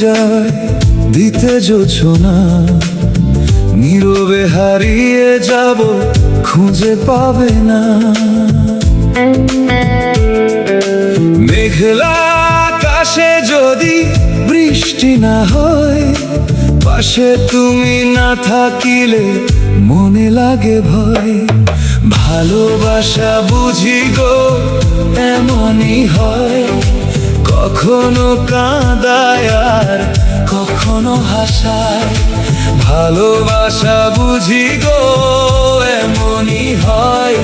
যায় দিতে জোছনা, নীরবে হারিয়ে যাব, খুঁজে পাবে না। মেঘলা আকাশে যদি বৃষ্টি না হয়, পাশে তুমি না থাকিলে মনে লাগে ভয়। ভালোবাসা বুঝি গো এমনই হয়, কখনো কাঁদায় আর কখনো হাসায়। ভালোবাসা বুঝি গো এমনই হয়,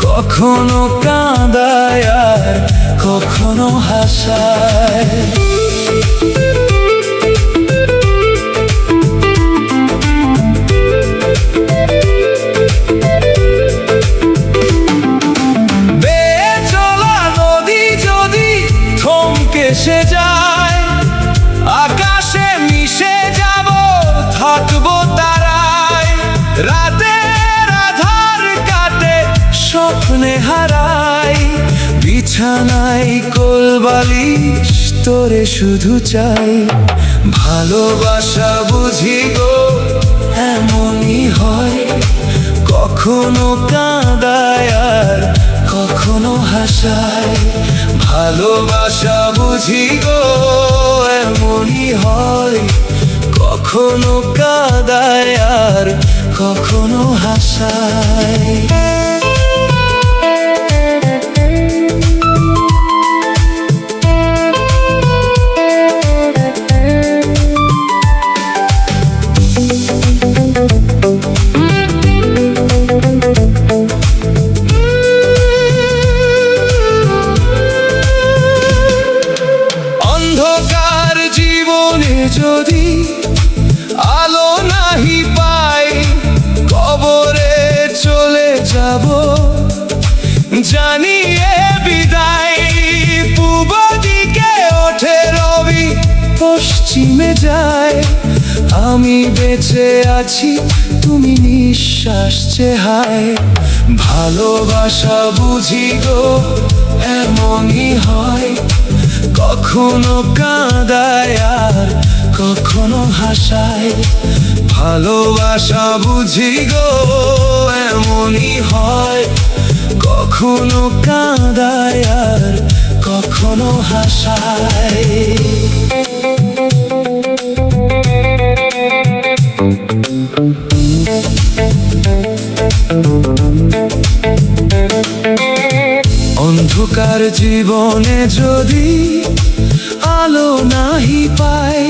কখনো কাঁদায় আর কখনো হাসায়। এসে যায় আকাশে মিশে যাব, থাকবো তারায়। রাতের আধার কাটে স্বপ্নে হারাই, বিছানায় কোলবালিশ তোরে শুধু চাই। ভালোবাসা বুঝি গো এমনই হয়, কখনো কাঁদায় আর কখনো হাসায়। ভালোবাসা বুঝি গো এমনই হয়, কখনো কাঁদায় আর কখনো হাসায়। যদি আলো নাহি পাই, কবরে চলে যাব জানিয়ে বিদায়। পূব দিকে ওঠে রবি, পশ্চিমে যায়, আমি বেঁচে আছি তুমি নিঃশ্বাস চেহায়। ভালোবাসা বুঝি গো এমনই হয়, কখনো কাঁদায় আর কখনো হাসায়। ভালোবাসা বুঝি গো এমনই হয়, কখনো কাঁদায় আর কখনো হাসায়। অন্ধকার জীবনে যদি আলো নাহি পাই,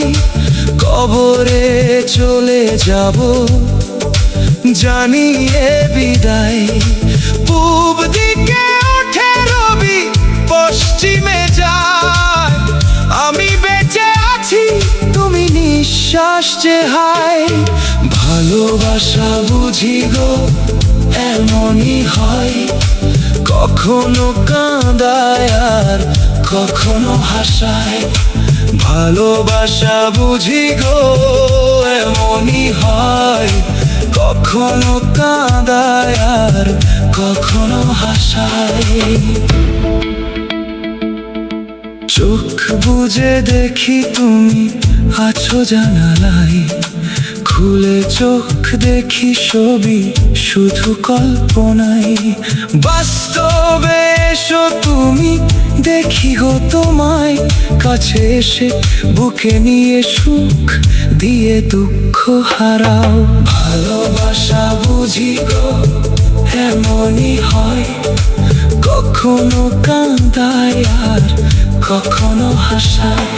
কবরে চলে যাব জানিয়ে বিদায়। পূব দিকে ওঠে রবি, পশ্চিমে যায়, আমি বেঁচে আছি তুমি নিঃশ্বাস চেহায়। ভালোবাসা বুঝি গো এমনই হয়, কখনো কাঁদায় আর কখনো হাসায়। ভালোবাসা বুঝি গো এমনই হয়, কখনো কাঁদায় আর কখনো হাসায়। চোখ বুজে দেখি তুমি আছো জানালায়, খুলে চোখ দেখি ছবি শুধু কল্পনায়। বাস্তবে এসো তুমি, দেখি গো তোমায়, কাছে এসে বুকে নিয়ে সুখ দিয়ে দুঃখ হারাও। ভালোবাসা বুঝি গো এমনই হয়, কখনো কাঁদায় আর কখনো হাসায়।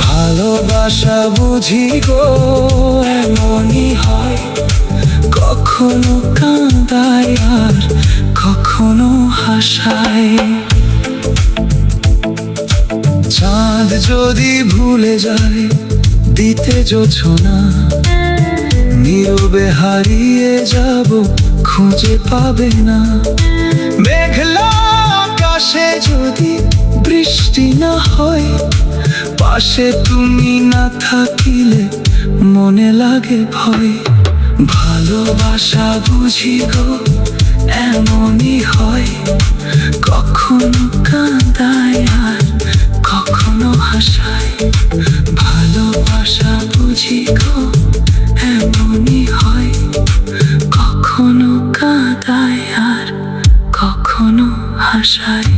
ভালোবাসা বুঝি গো এমনই হয়, কখনো কাঁদায় আর কখনো হাসায়। চাঁদ যদি ভুলে যায় দিতে জোছনা, নীরবে হারিয়ে যাব, খুঁজে পাবে না। মেঘলা আকাশে যদি বৃষ্টি না হয়, পাশে তুমি না থাকিলে মনে লাগে ভয়। ভালোবাসা বুঝি গো এমনই হয়, কখনো কাঁদায় আর কখনো হাসায়। ভালো কাঁদায় আর কখনো হাসায়।